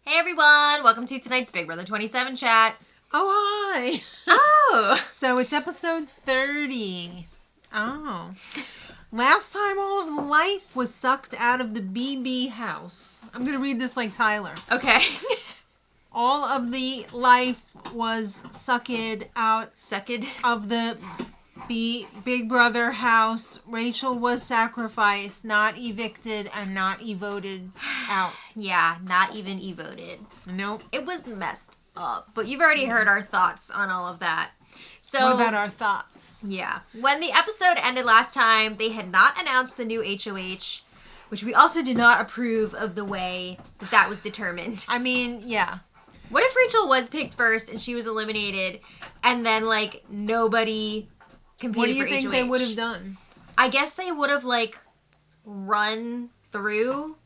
Hey everyone, welcome to tonight's Big Brother 27 chat. Oh, hi. Oh. So it's episode 30. Oh. Last time all of the life was sucked out of the BB house. I'm going to read this like Tyler. Okay. All of the life was sucked out of the Big Brother house. Rachel was sacrificed, not evicted, and not voted out. Yeah, not even voted. Nope. It was messed up, but you've already heard our thoughts on all of that. So, what about our thoughts? Yeah. When the episode ended last time, they had not announced the new HOH, which we also did not approve of the way that was determined. I mean, yeah. What if Rachel was picked first and she was eliminated, and then, like, nobody competed for HOH? What do you think they would have done? I guess they would have, like, run through.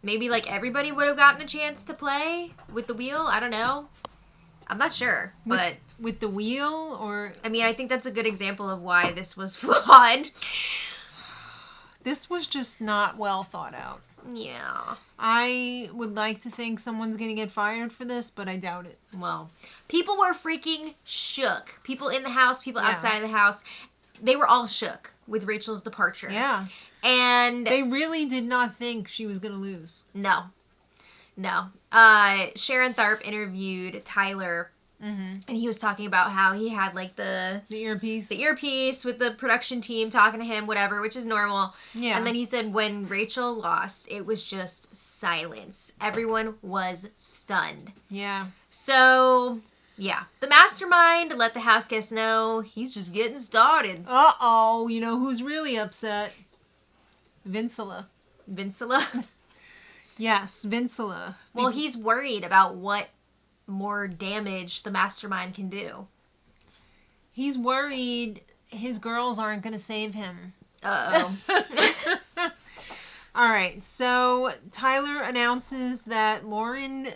Maybe, like, everybody would have gotten a chance to play with the wheel. I don't know. I'm not sure, but... With the wheel, or... I mean, I think that's a good example of why this was flawed. This was just not well thought out. Yeah. I would like to think someone's going to get fired for this, but I doubt it. Well, people were freaking shook. People in the house, people outside of the house. They were all shook with Rachel's departure. Yeah. And... they really did not think she was going to lose. No. Sharon Tharp interviewed Tyler... Mm-hmm. And he was talking about how he had, like, the earpiece with the production team talking to him, whatever, which is normal. Yeah. And then he said when Rachel lost, it was just silence. Everyone was stunned. Yeah. So, yeah. The mastermind let the house guests know he's just getting started. Uh-oh. You know who's really upset? Vincela. Vincela? Yes, Vincela. Well, he's worried about what more damage the mastermind can do. He's worried his girls aren't going to save him. Uh-oh. All right, so Tyler announces that Lauren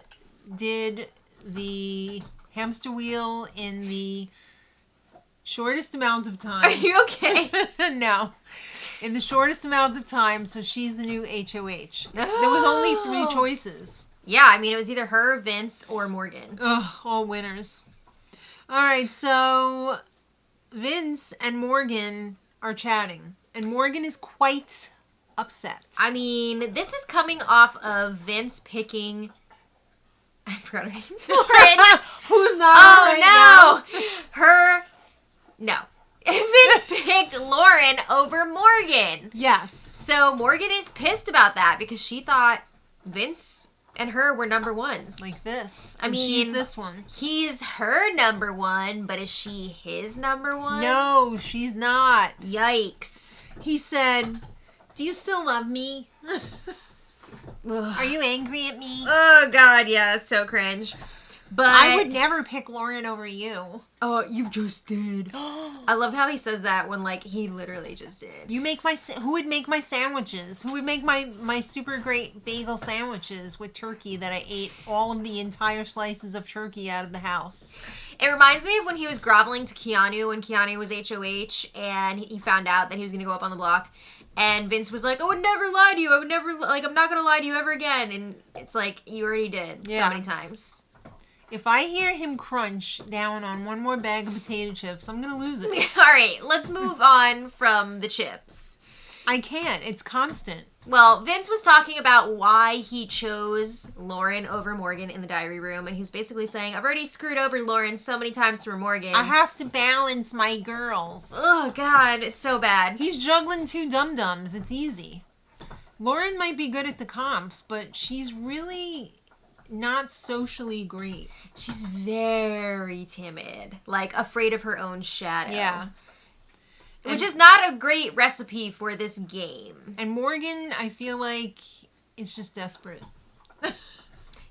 did the hamster wheel in the shortest amount of time. Are you okay? No. In the shortest amount of time, so she's the new HOH. Oh. There was only 3 choices. Yeah, I mean, it was either her, Vince, or Morgan. Ugh, all winners. All right, so Vince and Morgan are chatting, and Morgan is quite upset. I mean, this is coming off of Vince picking... I forgot her name. Lauren. Who's not now? No. Vince picked Lauren over Morgan. Yes. So Morgan is pissed about that because she thought Vince... and her were number ones. Like this. I mean, she's this one. He's her number one, but is she his number one? No, she's not. Yikes. He said, "Do you still love me? Are you angry at me?" Oh, God, yeah, so cringe. But I would never pick Lauren over you. Oh, you just did. I love how he says that when, like, he literally just did. You make my... Who would make my sandwiches? Who would make my super great bagel sandwiches with turkey that I ate all of the entire slices of turkey out of the house? It reminds me of when he was groveling to Keanu when Keanu was HOH and he found out that he was going to go up on the block. And Vince was like, I would never lie to you. I'm not going to lie to you ever again. And it's like, you already did so many times. If I hear him crunch down on one more bag of potato chips, I'm going to lose it. All right, let's move on from the chips. I can't. It's constant. Well, Vince was talking about why he chose Lauren over Morgan in the diary room, and he was basically saying, I've already screwed over Lauren so many times through Morgan. I have to balance my girls. Oh, God, it's so bad. He's juggling 2 dum-dums. It's easy. Lauren might be good at the comps, but she's really... not socially great. She's very timid. Like, afraid of her own shadow. Yeah. Which is not a great recipe for this game. And Morgan, I feel like, is just desperate.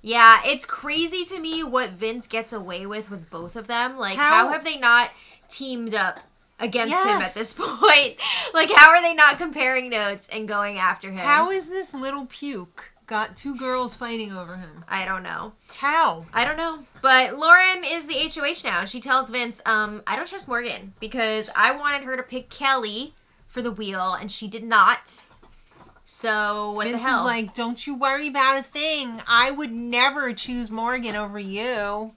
Yeah, it's crazy to me what Vince gets away with both of them. Like, how have they not teamed up against him at this point? Like, how are they not comparing notes and going after him? How is this little puke got 2 girls fighting over him? I don't know. How? I don't know. But Lauren is the HOH now. She tells Vince, I don't trust Morgan because I wanted her to pick Kelly for the wheel and she did not. So what Vince the hell? Is like, don't you worry about a thing. I would never choose Morgan over you.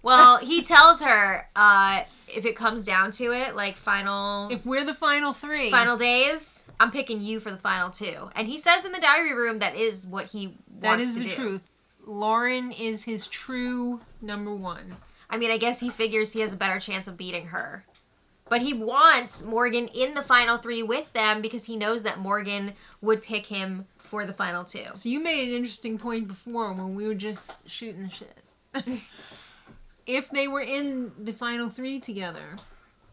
Well, he tells her, if it comes down to it, like if we're the final 3. Final days, I'm picking you for the final 2. And he says in the diary room that is what he wants to do. That is the truth. Lauren is his true number 1. I mean, I guess he figures he has a better chance of beating her. But he wants Morgan in the final 3 with them because he knows that Morgan would pick him for the final 2. So you made an interesting point before when we were just shooting the shit. If they were in the final 3 together.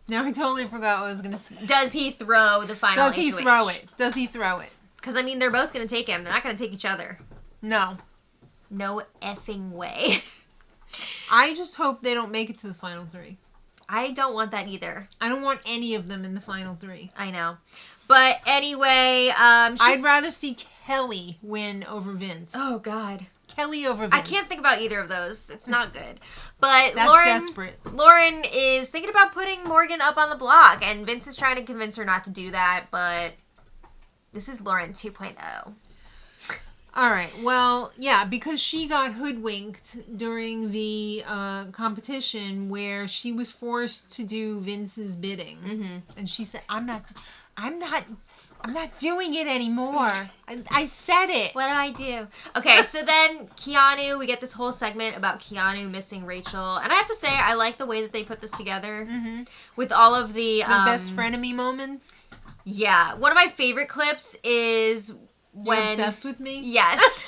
Now I totally forgot what I was going to say. Does he throw the final Does he throw it? Does he throw it? Because, I mean, they're both going to take him. They're not going to take each other. No. No effing way. I just hope they don't make it to the final 3. I don't want that either. I don't want any of them in the final 3. I know. But anyway, I'd rather see Kelly win over Vince. Oh, God. Kelly over Vince. I can't think about either of those. It's not good. But That's desperate. Lauren is thinking about putting Morgan up on the block, and Vince is trying to convince her not to do that, but this is Lauren 2.0. All right. Well, yeah, because she got hoodwinked during the competition where she was forced to do Vince's bidding, and she said, "I'm not doing it anymore. I said it." What do I do? Okay, so then Keanu, we get this whole segment about Keanu missing Rachel, and I have to say, I like the way that they put this together with all of the best frenemy moments. Yeah, one of my favorite clips is. When, You're obsessed with me? Yes.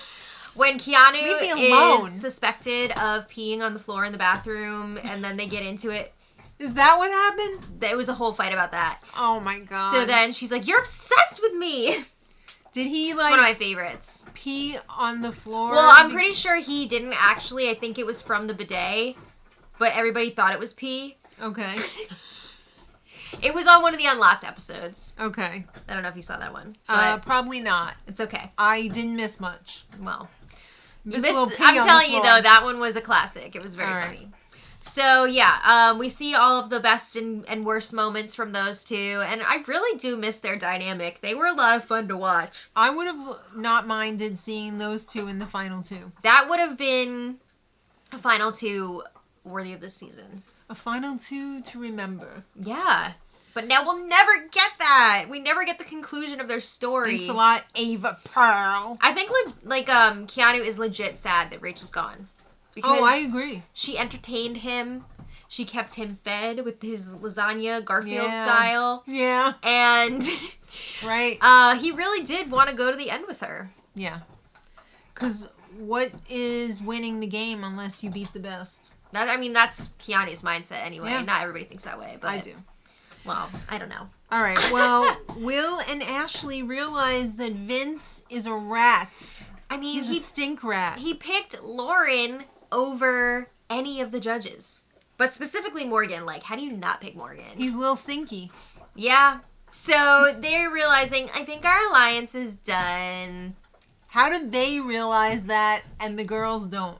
When Keanu is suspected of peeing on the floor in the bathroom, and then they get into it. Is that what happened? There was a whole fight about that. Oh, my God. So then she's like, you're obsessed with me. Did he, like... It's one of my favorites. Pee on the floor? Well, I'm pretty sure he didn't actually. I think it was from the bidet, but everybody thought it was pee. Okay. It was on one of the Unlocked episodes. Okay. I don't know if you saw that one. Probably not. It's okay. I didn't miss much. Well, you missed. I'm telling you though, that one was a classic. It was very funny. So yeah, we see all of the best and worst moments from those two, and I really do miss their dynamic. They were a lot of fun to watch. I would have not minded seeing those two in the final 2. That would have been a final 2 worthy of this season. A final 2 to remember. Yeah. But now we'll never get that. We never get the conclusion of their story. Thanks a lot, Ava Pearl. I think Keanu is legit sad that Rachel's gone. Because I agree. She entertained him. She kept him fed with his lasagna, Garfield style. Yeah. And that's right. He really did want to go to the end with her. Yeah. Because what is winning the game unless you beat the best? That's Keanu's mindset anyway. Yeah. Not everybody thinks that way, but I do. Well, I don't know. All right. Well, Will and Ashley realize that Vince is a rat. I mean, he's a stink rat. He picked Lauren over any of the judges, but specifically Morgan. Like, how do you not pick Morgan? He's a little stinky. Yeah. So they're realizing, I think our alliance is done. How did they realize that and the girls don't?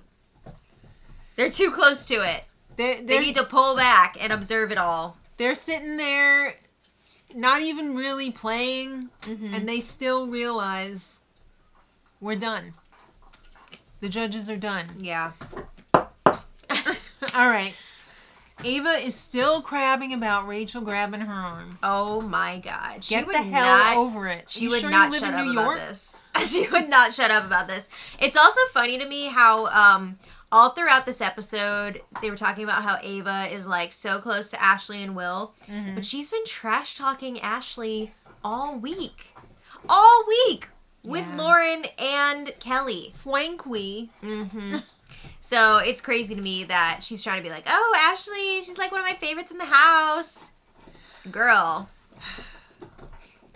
They're too close to it. They need to pull back and observe it all. They're sitting there, not even really playing, and they still realize we're done. The judges are done. Yeah. All right. Ava is still crabbing about Rachel grabbing her arm. Oh my God. Get the hell over it. She would not shut up about this. She would not shut up about this. It's also funny to me how all throughout this episode, they were talking about how Ava is like so close to Ashley and Will, but she's been trash talking Ashley all week. All week with Lauren and Kelly. Flankly. So it's crazy to me that she's trying to be like, oh, Ashley, she's like one of my favorites in the house. Girl.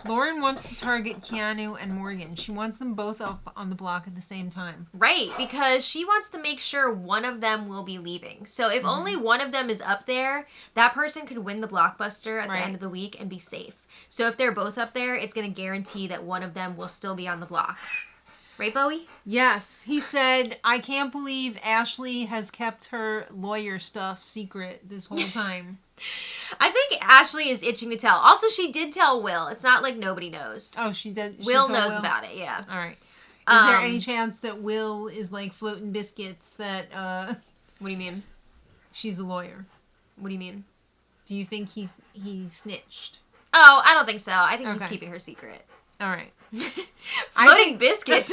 Lauren wants to target Keanu and Morgan. She wants them both up on the block at the same time. Right, because she wants to make sure one of them will be leaving. So if only one of them is up there, that person could win the blockbuster at the end of the week and be safe. So if they're both up there, it's going to guarantee that one of them will still be on the block. Right, Bowie? Yes. He said, I can't believe Ashley has kept her lawyer stuff secret this whole time. I think Ashley is itching to tell. Also, she did tell Will. It's not like nobody knows. Oh, she did? Will knows about it, yeah. All right. Is there any chance that Will is like floating biscuits that, What do you mean? She's a lawyer. What do you mean? Do you think he snitched? Oh, I don't think so. I think he's keeping her secret. All right. Floating biscuits?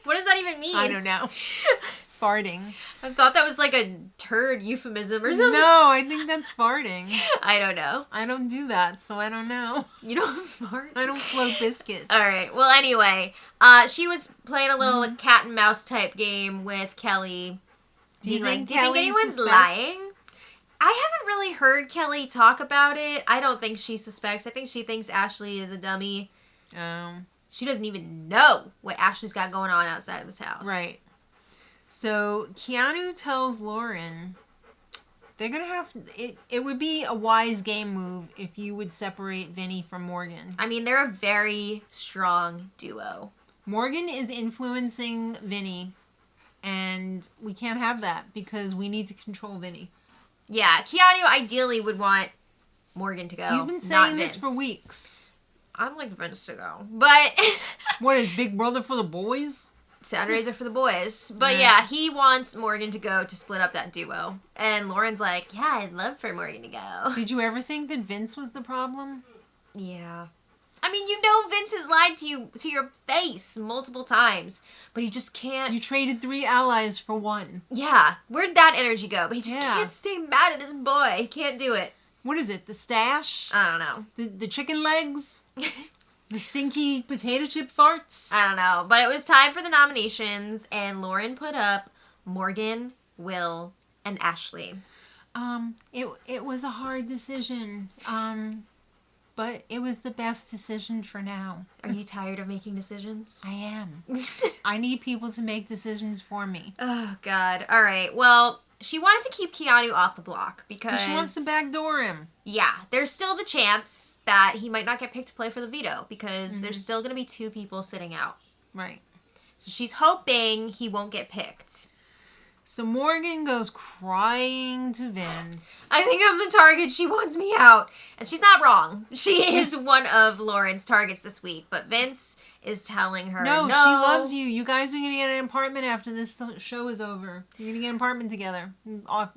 What does that even mean? I don't know. Farting. I thought that was like a turd euphemism or something. No, I think that's farting. I don't know. I don't do that, so I don't know. You don't fart? I don't float biscuits. All right. Well, anyway, she was playing a little cat and mouse type game with Kelly. Do you think anyone's lying? I haven't really heard Kelly talk about it. I don't think she suspects. I think she thinks Ashley is a dummy. She doesn't even know what Ashley's got going on outside of this house. Right. So Keanu tells Lauren they're going to have... It would be a wise game move if you would separate Vinny from Morgan. I mean, they're a very strong duo. Morgan is influencing Vinny, and we can't have that because we need to control Vinny. Yeah, Keanu ideally would want Morgan to go. He's been saying this for weeks. I'd like Vince to go. But... What, is Big Brother for the boys? Saturdays are for the boys. But yeah, he wants Morgan to go to split up that duo. And Lauren's like, yeah, I'd love for Morgan to go. Did you ever think that Vince was the problem? Yeah. I mean, you know Vince has lied to you, to your face multiple times. But he just can't... You traded 3 allies for 1. Yeah. Where'd that energy go? But he just can't stay mad at his boy. He can't do it. What is it? The stash? I don't know. The chicken legs? The stinky potato chip farts? I don't know. But it was time for the nominations, and Lauren put up Morgan, Will, and Ashley. It was a hard decision. But it was the best decision for now. Are you tired of making decisions? I am. I need people to make decisions for me. Oh, God. All right. Well, she wanted to keep Keanu off the block because... She wants to backdoor him. Yeah. There's still the chance that he might not get picked to play for the veto because there's still going to be 2 people sitting out. Right. So she's hoping he won't get picked. So Morgan goes crying to Vince. I think I'm the target. She wants me out. And she's not wrong. She is one of Lauren's targets this week. But Vince is telling her, no. She loves you. You guys are going to get an apartment after this show is over. You're going to get an apartment together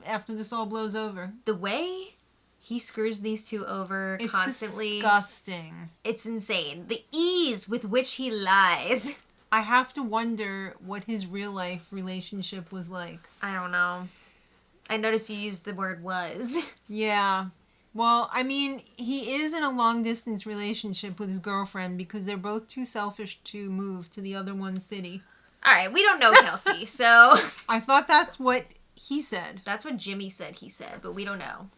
after this all blows over. The way he screws these 2 over constantly. It's disgusting. It's insane. The ease with which he lies. I have to wonder what his real life relationship was like. I don't know. I noticed you used the word was. Yeah. Well, I mean, he is in a long distance relationship with his girlfriend because they're both too selfish to move to the other one city. All right, we don't know Kelsey, so... I thought that's what he said. That's what Jimmy said he said, but we don't know.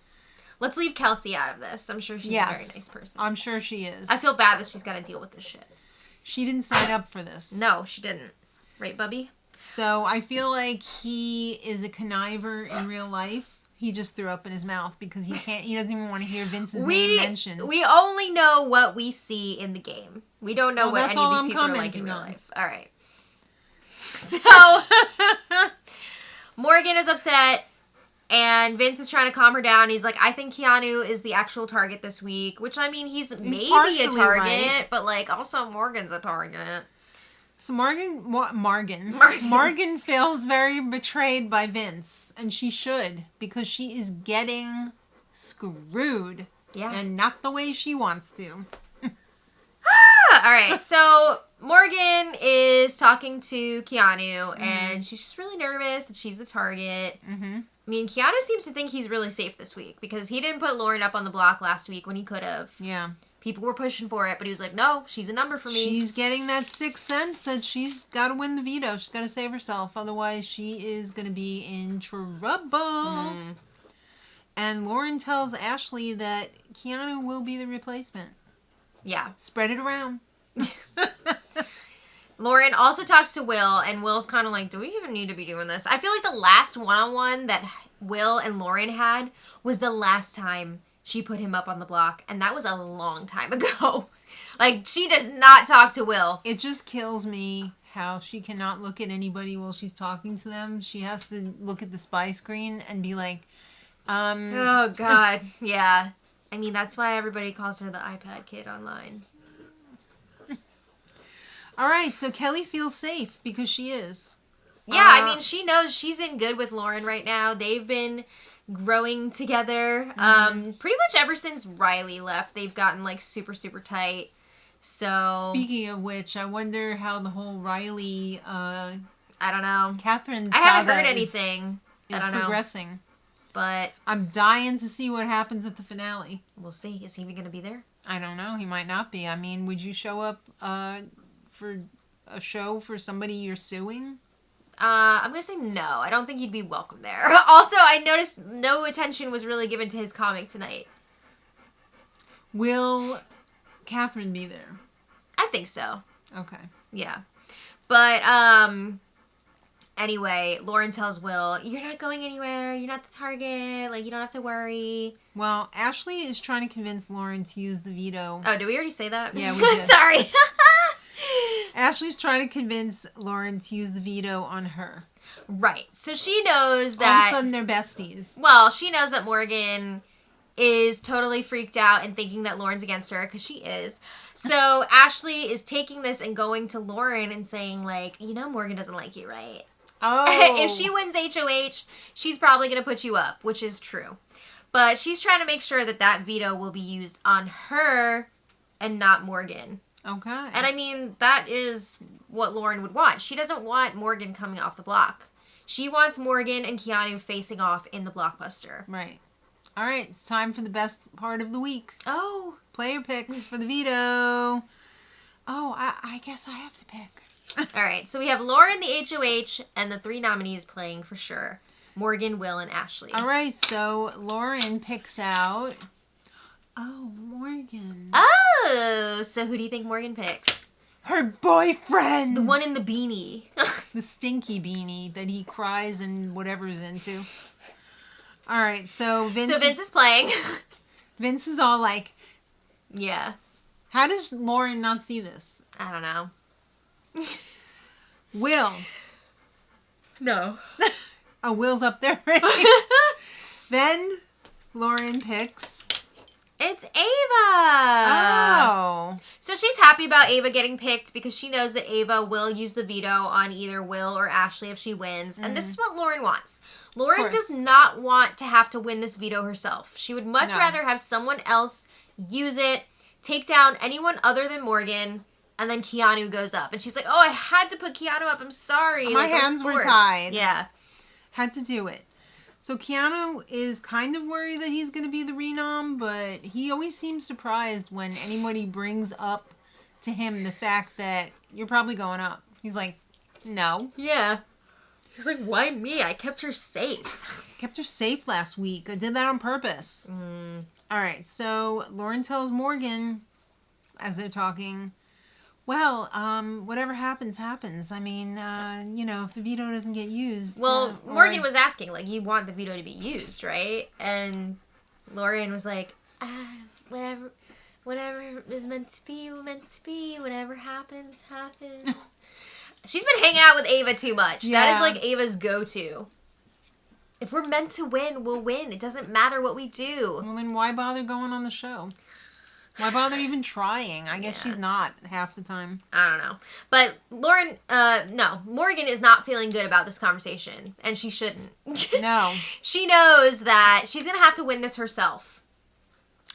Let's leave Kelsey out of this. I'm sure she's a very nice person. I'm sure she is. I feel bad that she's got to deal with this shit. She didn't sign up for this. No, she didn't. Right, Bubby? So I feel like he is a conniver in real life. He just threw up in his mouth because he doesn't even want to hear Vince's name mentioned. We only know what we see in the game. We don't know what any of these people are like in real life. All right. So, Morgan is upset. And Vince is trying to calm her down. He's like, I think Keanu is the actual target this week. Which, I mean, he's maybe a target. Right. But, like, also Morgan's a target. So Morgan feels very betrayed by Vince. And she should. Because she is getting screwed. Yeah. And not the way she wants to. All right. So Morgan is talking to Keanu. And she's just really nervous that she's the target. Mm-hmm. I mean, Keanu seems to think he's really safe this week because he didn't put Lauren up on the block last week when he could have. Yeah. People were pushing for it, but he was like, no, she's a number for me. She's getting that 6th sense that she's got to win the veto. She's got to save herself. Otherwise, she is going to be in trouble. And Lauren tells Ashley that Keanu will be the replacement. Yeah. Spread it around. Lauren also talks to Will, and Will's kind of like, do we even need to be doing this? I feel like the last one-on-one that Will and Lauren had was the last time she put him up on the block, and that was a long time ago. Like, she does not talk to Will. It just kills me how she cannot look at anybody while she's talking to them. She has to look at the spy screen and be like, Oh, God. Yeah. I mean, that's why everybody calls her the iPad kid online. All right, so Kelly feels safe because she is. Yeah, I mean, she knows she's in good with Lauren right now. They've been growing together. Pretty much ever since Riley left, they've gotten, like, super, super tight. So... Speaking of which, I wonder how the whole Riley, I don't know. Catherine I haven't heard anything. Is I don't progressing. Know. But... I'm dying to see what happens at the finale. We'll see. Is he even going to be there? I don't know. He might not be. I mean, would you show up for a show for somebody you're suing? I'm going to say no. I don't think he'd be welcome there. Also, I noticed no attention was really given to his comic tonight. Will Catherine be there? I think so. Okay. Yeah. But, anyway, Lauren tells Will, you're not going anywhere. You're not the target. Like, you don't have to worry. Well, Ashley is trying to convince Lauren to use the veto. Oh, did we already say that? Yeah, we did. Sorry. Ashley's trying to convince Lauren to use the veto on her. Right. So she knows that... All of a sudden, they're besties. Well, she knows that Morgan is totally freaked out and thinking that Lauren's against her, because she is. So Ashley is taking this and going to Lauren and saying, like, you know Morgan doesn't like you, right? Oh. If she wins HOH, she's probably going to put you up, which is true. But she's trying to make sure that that veto will be used on her and not Morgan. Okay. And I mean, that is what Lauren would want. She doesn't want Morgan coming off the block. She wants Morgan and Keanu facing off in the blockbuster. Right. All right, it's time for the best part of the week. Oh. Player picks for the veto. Oh, I guess I have to pick. All right, so we have Lauren, the HOH, and the 3 nominees playing for sure. Morgan, Will, and Ashley. All right, so Lauren picks out... Oh, Morgan. Oh, so who do you think Morgan picks? Her boyfriend! The one in the beanie. The stinky beanie that he cries and whatever's into. All right, so Vince is playing. Vince is all like... Yeah. How does Lauren not see this? I don't know. Will. No. Oh, Will's up there already. Then Lauren picks... It's Ava! Oh. So she's happy about Ava getting picked because she knows that Ava will use the veto on either Will or Ashley if she wins. And this is what Lauren wants. Lauren does not want to have to win this veto herself. She would much rather have someone else use it, take down anyone other than Morgan, and then Keanu goes up. And she's like, oh, I had to put Keanu up. I'm sorry. My hands were tied. Yeah. Had to do it. So Keanu is kind of worried that he's going to be the renom, but he always seems surprised when anybody brings up to him the fact that you're probably going up. He's like, no. Yeah. He's like, why me? I kept her safe. Kept her safe last week. I did that on purpose. All right, so Lauren tells Morgan, as they're talking, well, whatever happens, happens. I mean, if the veto doesn't get used... Well, Morgan was asking, like, you want the veto to be used, right? And Lauren was like, whatever is meant to be, whatever happens, happens. She's been hanging out with Ava too much. Yeah. That is, like, Ava's go-to. If we're meant to win, we'll win. It doesn't matter what we do. Well, then why bother going on the show? Why bother even trying? I guess she's not half the time. I don't know. But Morgan is not feeling good about this conversation. And she shouldn't. No. She knows that she's going to have to win this herself.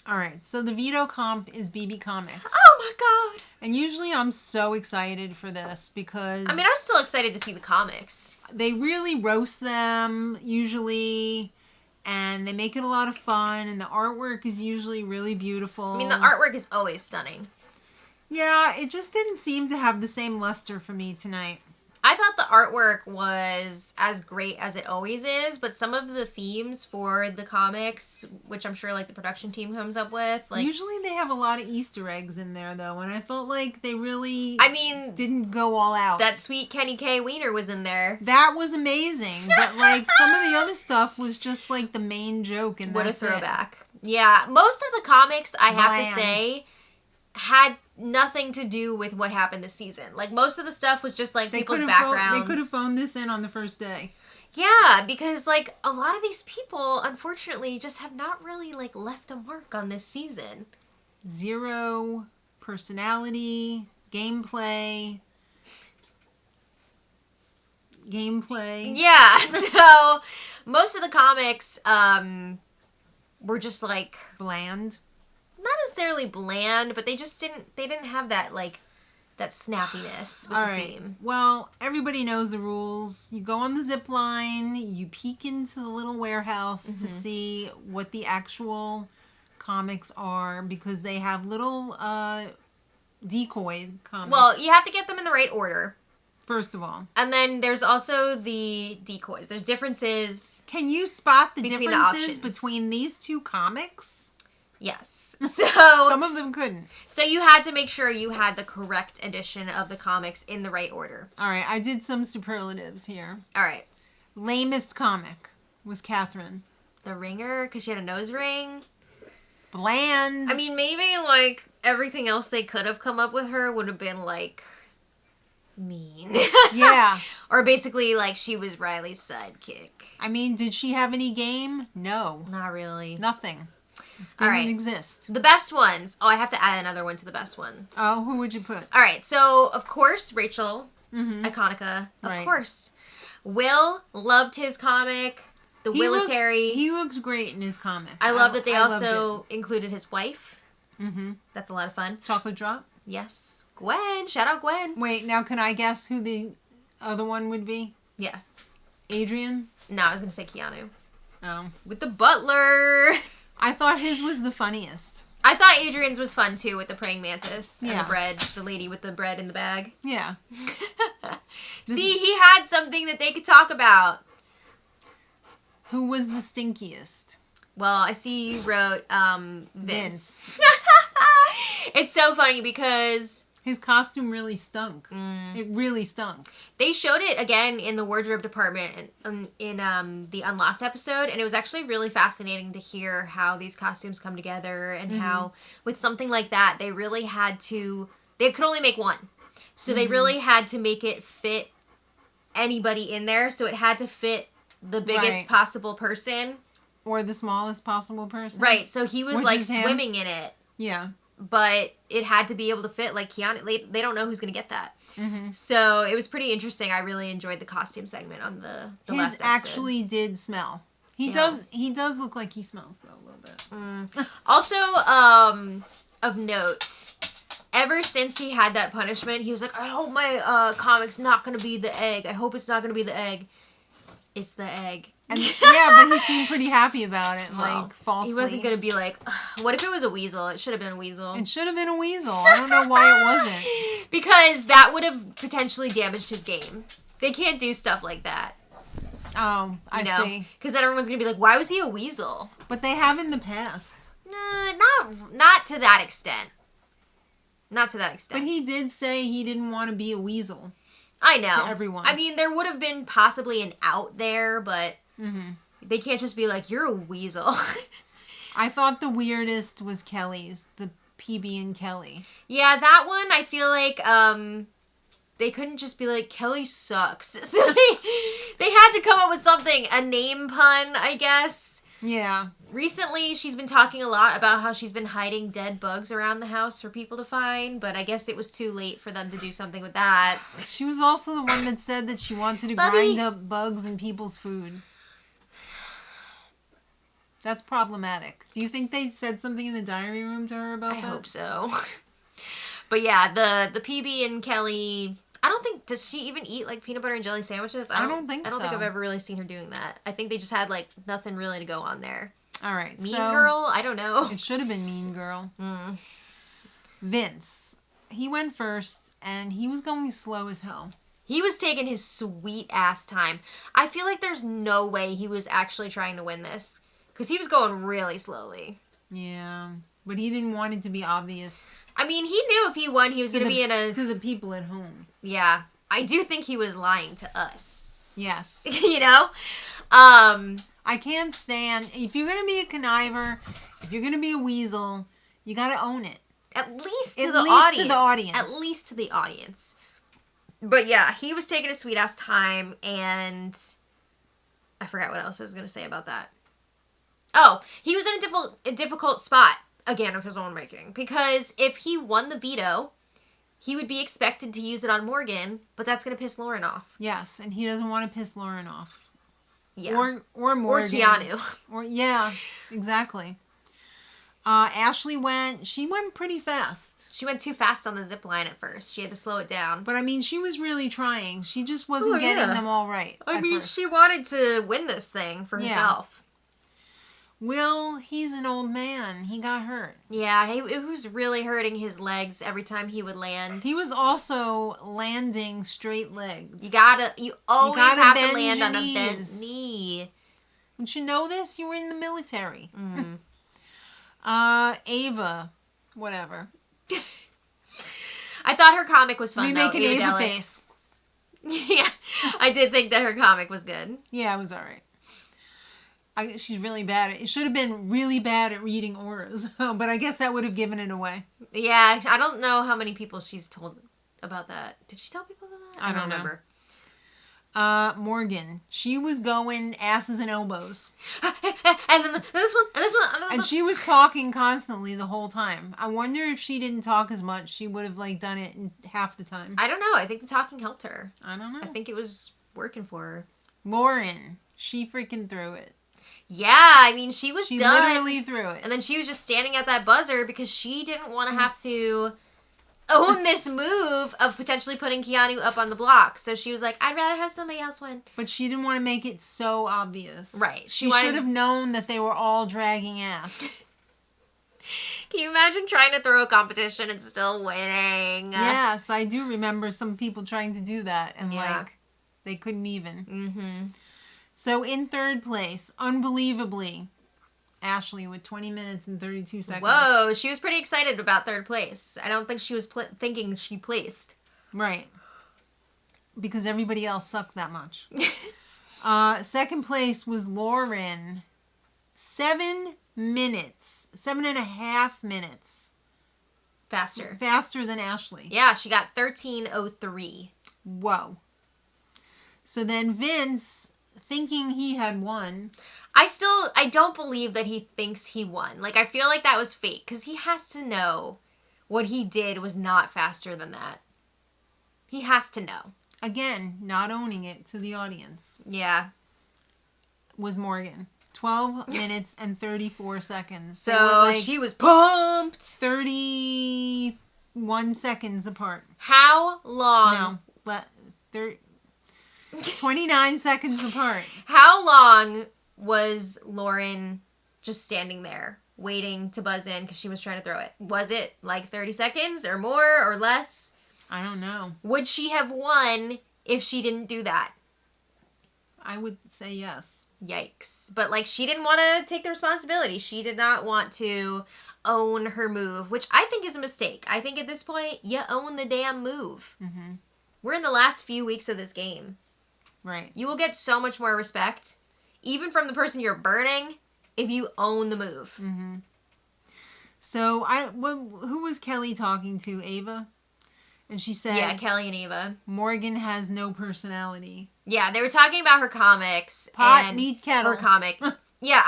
All right. So the veto comp is BB Comics. Oh my God. And usually I'm so excited for this because... I mean, I'm still excited to see the comics. They really roast them, usually... And they make it a lot of fun, and the artwork is usually really beautiful. I mean, the artwork is always stunning. Yeah, it just didn't seem to have the same luster for me tonight. I thought the artwork was as great as it always is, but some of the themes for the comics, which I'm sure, like, the production team comes up with, like... Usually they have a lot of Easter eggs in there, though, and I felt like they really... didn't go all out. That sweet Kenny K. Wiener was in there. That was amazing, but, like, some of the other stuff was just, like, the main joke, and what a throwback. Yeah, most of the comics, I have to say... had nothing to do with what happened this season. Like, most of the stuff was just, like, people's backgrounds. They could have phoned this in on the first day. Yeah, because, like, a lot of these people, unfortunately, just have not really, like, left a mark on this season. Zero personality, gameplay. Yeah, so most of the comics were just, like... bland. Not necessarily bland, but they didn't have that, like, that snappiness with the theme. Well, everybody knows the rules. You go on the zip line, you peek into the little warehouse to see what the actual comics are, because they have little decoy comics. Well, you have to get them in the right order. First of all. And then there's also the decoys. There's differences. Can you spot the differences between these two comics? Yes. So some of them couldn't. So you had to make sure you had the correct edition of the comics in the right order. All right, I did some superlatives here. All right. Lamest comic was Catherine. The Ringer, because she had a nose ring. Bland. I mean, maybe, like, everything else they could have come up with her would have been, like, mean. Yeah. Or basically, like, she was Riley's sidekick. I mean, did she have any game? No. Not really. Nothing. Didn't exist. The best ones. Oh, I have to add another one to the best one. Oh, who would you put? All right. So, of course, Rachel. Iconica. Of course. Will loved his comic. The Willetary. He looked great in his comic. I love that they also included his wife. That's a lot of fun. Chocolate Drop? Yes. Gwen. Shout out Gwen. Wait, now can I guess who the other one would be? Yeah. Adrian? No, I was going to say Keanu. Oh. With the butler. I thought his was the funniest. I thought Adrian's was fun, too, with the praying mantis and the bread. The lady with the bread in the bag. Yeah. See, he had something that they could talk about. Who was the stinkiest? Well, I see you wrote Vince. It's so funny because... his costume really stunk. It really stunk. They showed it again in the wardrobe department in the Unlocked episode, and it was actually really fascinating to hear how these costumes come together and how, with something like that, they really had to... they could only make one. So they really had to make it fit anybody in there, so it had to fit the biggest possible person. Or the smallest possible person. Right, so he was, like, swimming in it. Yeah. But it had to be able to fit, like, Keanu. They don't know who's going to get that. So it was pretty interesting. I really enjoyed the costume segment on the last episode. His actually did smell. He does look like he smells, though, a little bit. Also, of note, ever since he had that punishment, he was like, I hope my comic's not going to be the egg. I hope it's not going to be the egg. It's the egg. And, yeah, but he seemed pretty happy about it, like, falsely. He wasn't going to be like, what if it was a weasel? It should have been a weasel. It should have been a weasel. I don't know why it wasn't. Because that would have potentially damaged his game. They can't do stuff like that. Oh, I see. Because then everyone's going to be like, why was he a weasel? But they have in the past. Not to that extent. Not to that extent. But he did say he didn't want to be a weasel. I know. To everyone. I mean, there would have been possibly an out there, but they can't just be like, you're a weasel. I thought the weirdest was Kelly's, the PB and Kelly. Yeah, that one, I feel like they couldn't just be like, Kelly sucks. So they had to come up with something, a name pun, I guess. Yeah. Recently, she's been talking a lot about how she's been hiding dead bugs around the house for people to find, but I guess it was too late for them to do something with that. She was also the one that said that she wanted to grind up bugs in people's food. That's problematic. Do you think they said something in the diary room to her about that? I hope so. But yeah, the PB and Kelly... I don't think... does she even eat, like, peanut butter and jelly sandwiches? I don't think so. I don't think I've ever really seen her doing that. I think they just had, like, nothing really to go on there. All right. Mean Girl? I don't know. It should have been Mean Girl. Vince. He went first, and he was going slow as hell. He was taking his sweet-ass time. I feel like there's no way he was actually trying to win this. Because he was going really slowly. Yeah. But he didn't want it to be obvious. I mean, he knew if he won, he was going to be in a... to the people at home. Yeah. I do think he was lying to us. Yes. You know? I can't stand... if you're going to be a conniver, if you're going to be a weasel, you got to own it. At least to the audience. At least to the audience. But yeah, he was taking a sweet ass time, and I forgot what else I was going to say about that. Oh, he was in a difficult spot, again, of his own making. Because if he won the veto, he would be expected to use it on Morgan, but that's going to piss Lauren off. Yes, and he doesn't want to piss Lauren off. Yeah. Or Morgan. Or Keanu. Yeah, exactly. Ashley went pretty fast. She went too fast on the zip line at first. She had to slow it down. But I mean, she was really trying. She just wasn't getting them all right. I mean, she wanted to win this thing for herself. Will, he's an old man. He got hurt. Yeah, it was really hurting his legs every time he would land. He was also landing straight legged. You always have to land on a bent knee. Don't you know this? You were in the military. Mm. Ava, whatever. I thought her comic was fun. We make an Ava face. Yeah, I did think that her comic was good. Yeah, it was all right. She's really bad it should have been really bad at reading auras, but I guess that would have given it away. Yeah, I don't know how many people she's told about that. Did she tell people about that? I don't remember. Morgan, she was going asses and elbows. And then this one, and this one, and she was talking constantly the whole time. I wonder if she didn't talk as much, she would have done it in half the time. I don't know. I think the talking helped her. I don't know. I think it was working for her. Lauren, she freaking threw it. Yeah, I mean, she done. She literally threw it. And then she was just standing at that buzzer because she didn't want to have to own this move of potentially putting Keanu up on the block. So she was like, I'd rather have somebody else win. But she didn't want to make it so obvious. Right. She should have known that they were all dragging ass. Can you imagine trying to throw a competition and still winning? Yes, I do remember some people trying to do that. And they couldn't even. Mm-hmm. So in third place, unbelievably, Ashley with 20 minutes and 32 seconds. Whoa, she was pretty excited about third place. I don't think she was thinking she placed. Right. Because everybody else sucked that much. Second place was Lauren. 7 minutes. 7.5 minutes. Faster than Ashley. Yeah, she got 13:03. Whoa. So then Vince, thinking he had won. I don't believe that he thinks he won. I feel like that was fake, because he has to know what he did was not faster than that. He has to know. Again, not owning it to the audience. Yeah. Was Morgan. 12 minutes and 34 seconds. So she was pumped. 31 seconds apart. How long? No. 29 seconds apart. How long was Lauren just standing there waiting to buzz in because she was trying to throw it? Was it 30 seconds or more or less? I don't know. Would she have won if she didn't do that? I would say yes. Yikes. But she didn't want to take the responsibility. She did not want to own her move, which I think is a mistake. I think at this point, you own the damn move. Mm-hmm. We're in the last few weeks of this game. Right. You will get so much more respect, even from the person you're burning, if you own the move. Mm-hmm. So, who was Kelly talking to? Ava? And she said... Yeah, Kelly and Ava. Morgan has no personality. Yeah, they were talking about her comics. Pot, meat, kettle. Her comic. Yeah,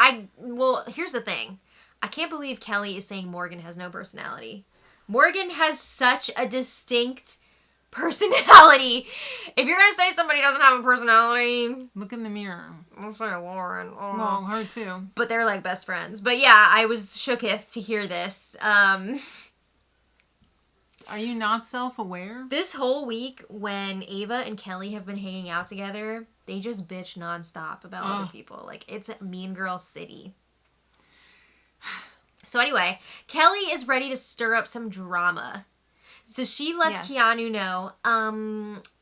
here's the thing. I can't believe Kelly is saying Morgan has no personality. Morgan has such a distinct personality. If you're gonna say somebody doesn't have a personality, look in the mirror. I'll say Lauren. Oh. Well, her too. But they're best friends. But yeah, I was shooketh to hear this. Are you not self-aware? This whole week, when Ava and Kelly have been hanging out together, they just bitch nonstop about other people. It's Mean Girl City. So anyway, Kelly is ready to stir up some drama. So she lets Keanu know,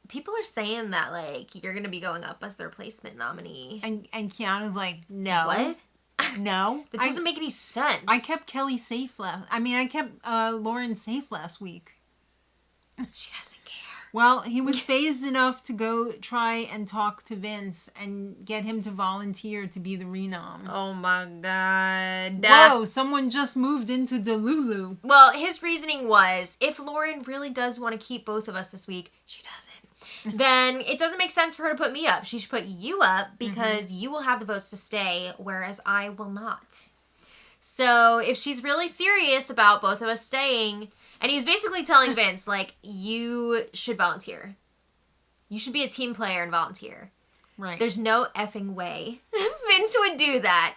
people are saying that, you're going to be going up as their placement nominee. And Keanu's like, no. What? No. That doesn't make any sense. I kept Kelly safe I kept Lauren safe last week. She doesn't care. Well, he was phased enough to go try and talk to Vince and get him to volunteer to be the renom. Oh my god. Whoa, someone just moved into Delulu. Well, his reasoning was, if Lauren really does want to keep both of us this week, she doesn't, then it doesn't make sense for her to put me up. She should put you up because you will have the votes to stay, whereas I will not. So if she's really serious about both of us staying... And he was basically telling Vince, like, you should volunteer. You should be a team player and volunteer. Right. There's no effing way Vince would do that.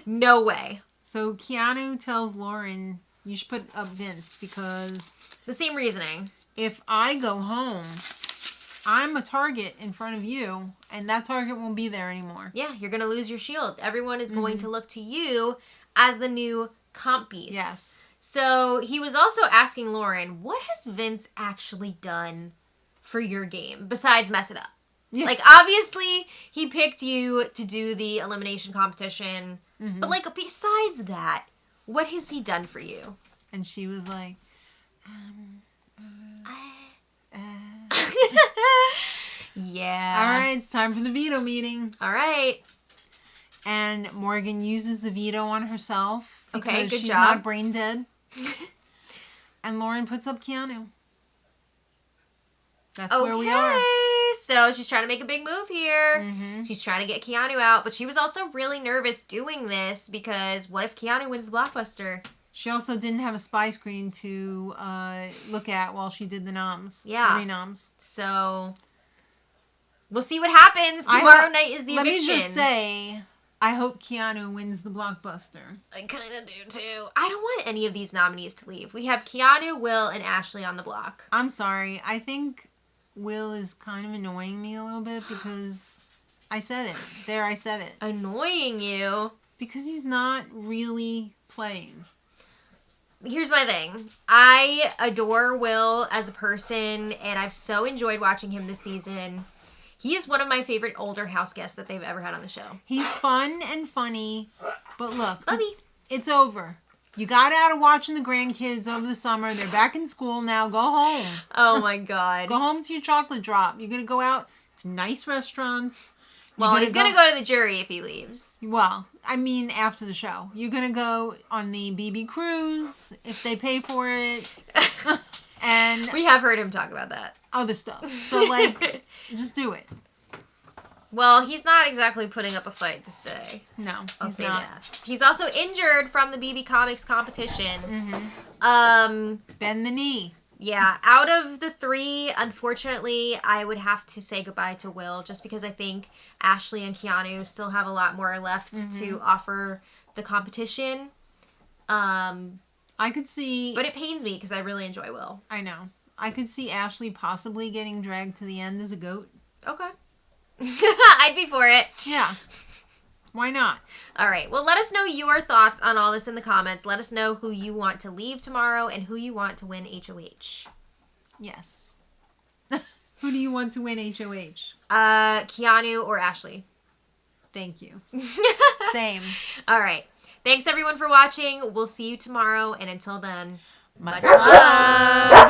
No way. So Keanu tells Lauren, you should put up Vince because... The same reasoning. If I go home, I'm a target in front of you, and that target won't be there anymore. Yeah, you're going to lose your shield. Everyone is going to look to you as the new comp beast. Yes. So he was also asking Lauren, what has Vince actually done for your game besides mess it up? Yeah. Like, obviously, he picked you to do the elimination competition. But, like, besides that, what has he done for you? And she was like, Yeah. All right, it's time for the veto meeting. All right. And Morgan uses the veto on herself because good she's job. not brain dead. And Lauren puts up Keanu. That's where we are. So she's trying to make a big move here. She's trying to get Keanu out, but she was also really nervous doing this because what if Keanu wins the blockbuster? She also didn't have a spy screen to look at while she did the noms. Yeah. The renoms. So we'll see what happens. Tomorrow night is the eviction. Let me just say, I hope Keanu wins the blockbuster. I kind of do too. I don't want any of these nominees to leave. We have Keanu, Will, and Ashley on the block. I'm sorry. I think Will is kind of annoying me a little bit because I said it. There, I said it. Annoying you? Because he's not really playing. Here's my thing. I adore Will as a person, and I've so enjoyed watching him this season. He is one of my favorite older house guests that they've ever had on the show. He's fun and funny, but look, Bubby, it's over. You got out of watching the grandkids over the summer. They're back in school now. Go home. Oh my God. Go home to your chocolate drop. You're going to go out to nice restaurants. Well, he's going to go to the jury if he leaves. Well, I mean after the show. You're going to go on the BB cruise if they pay for it. And we have heard him talk about that. Other stuff. So, like, just do it. Well, he's not exactly putting up a fight to stay. No, I'll say that. He's also injured from the BB Comics competition. Bend the knee. Yeah, out of the three, unfortunately, I would have to say goodbye to Will just because I think Ashley and Keanu still have a lot more left to offer the competition. I could see... But it pains me because I really enjoy Will. I know. I could see Ashley possibly getting dragged to the end as a goat. Okay. I'd be for it. Yeah. Why not? All right. Well, let us know your thoughts on all this in the comments. Let us know who you want to leave tomorrow and who you want to win HOH. Yes. Who do you want to win HOH? Keanu or Ashley. Thank you. Same. All right. Thanks, everyone, for watching. We'll see you tomorrow. And until then, much love.